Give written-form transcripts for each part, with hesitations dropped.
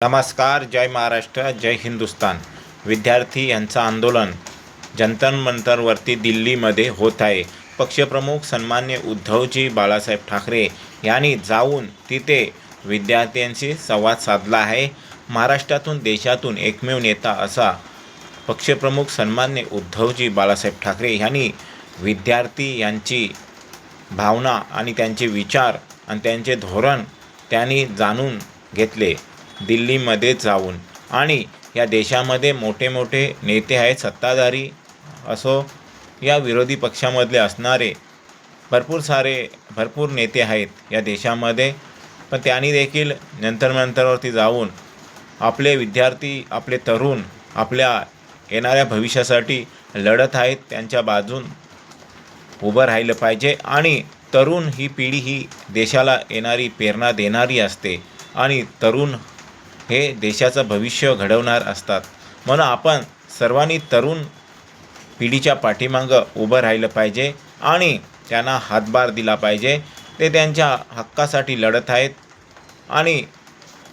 नमस्कार. जय महाराष्ट्र, जय हिंदुस्तान. विद्यार्थी यांचं आंदोलन जंतर मंतरवरती दिल्लीमध्ये होत आहे. पक्षप्रमुख सन्मान्य उद्धवजी बाळासाहेब ठाकरे यांनी जाऊन तिथे विद्यार्थ्यांशी संवाद साधला आहे. महाराष्ट्रातून देशातून एकमेव नेता असा पक्षप्रमुख सन्मान्य उद्धवजी बाळासाहेब ठाकरे यांनी विद्यार्थी यांची भावना आणि त्यांचे विचार आणि त्यांचे धोरण त्यांनी जाणून घेतले दिल्लीमध्ये जाऊन. आणि या देशामध्ये मोठे मोठे नेते आहेत, सत्ताधारी असो या विरोधी पक्षामधले असणारे भरपूर नेते आहेत या देशामध्ये. पण त्यांनी देखील जंतर जाऊन आपले विद्यार्थी, आपले तरुण आपल्या येणाऱ्या भविष्यासाठी लढत आहेत, त्यांच्या बाजून उभं राहिलं पाहिजे. आणि तरुण ही पिढी ही देशाला येणारी प्रेरणा देणारी असते आणि तरुण हे देशाचं भविष्य घडवणार असतात. म्हणून आपण सर्वांनी तरुण पिढीच्या पाठीमागं उभं राहिलं पाहिजे आणि त्यांना हातभार दिला पाहिजे. ते त्यांच्या हक्कासाठी लढत आहेत आणि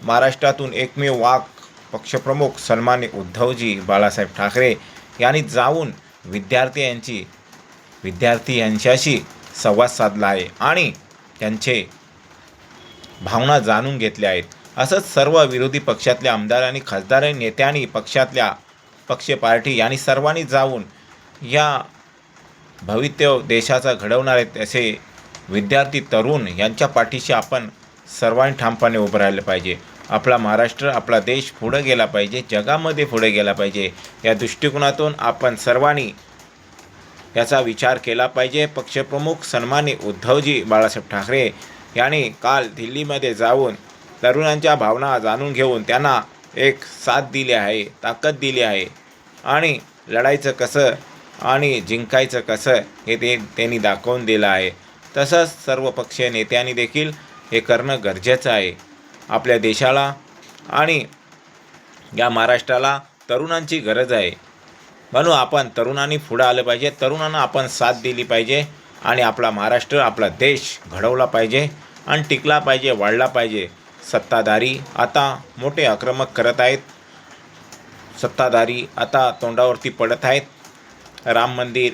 महाराष्ट्रातून एकमेव वाक पक्षप्रमुख सन्मान्य उद्धवजी बाळासाहेब ठाकरे यांनी जाऊन विद्यार्थी यांच्याशी संवाद साधला आहे आणि त्यांचे भावना जाणून घेतल्या आहेत. असंच सर्व विरोधी पक्षातल्या आमदारांनी, खासदारांनी, नेत्यांनी, पक्ष पार्टी यांनी सर्वांनी जाऊन या भविष्य देशाचा घडवणार आहेत असे विद्यार्थी तरुण यांच्या पाठीशी आपण सर्वांनी ठामपणे उभं राहिलं पाहिजे. आपला महाराष्ट्र, आपला देश पुढे गेला पाहिजे, जगामध्ये पुढे गेला पाहिजे. या दृष्टिकोनातून आपण सर्वांनी याचा विचार केला पाहिजे. पक्षप्रमुख सन्मान्य उद्धवजी बाळासाहेब ठाकरे यांनी काल दिल्लीमध्ये जाऊन तरुणांच्या भावना जाणून घेऊन त्यांना एक साथ दिली आहे, ताकद दिली आहे आणि लढायचं कसं आणि जिंकायचं कसं हे त्यांनी दाखवून दिलं आहे. तसंच सर्व पक्षीय नेत्यांनी देखील हे करणं गरजेचं आहे. आपल्या देशाला आणि या महाराष्ट्राला तरुणांची गरज आहे. म्हणून आपण तरुणांनी पुढं आलं पाहिजे, तरुणांना आपण साथ दिली पाहिजे आणि आपला महाराष्ट्र, आपला देश घडवला पाहिजे आणि टिकला पाहिजे, वाढला पाहिजे. सत्ताधारी आता मोठे आक्रमक करत आहेत, सत्ताधारी आता तोंडावरती पडत आहेत. राम मंदिर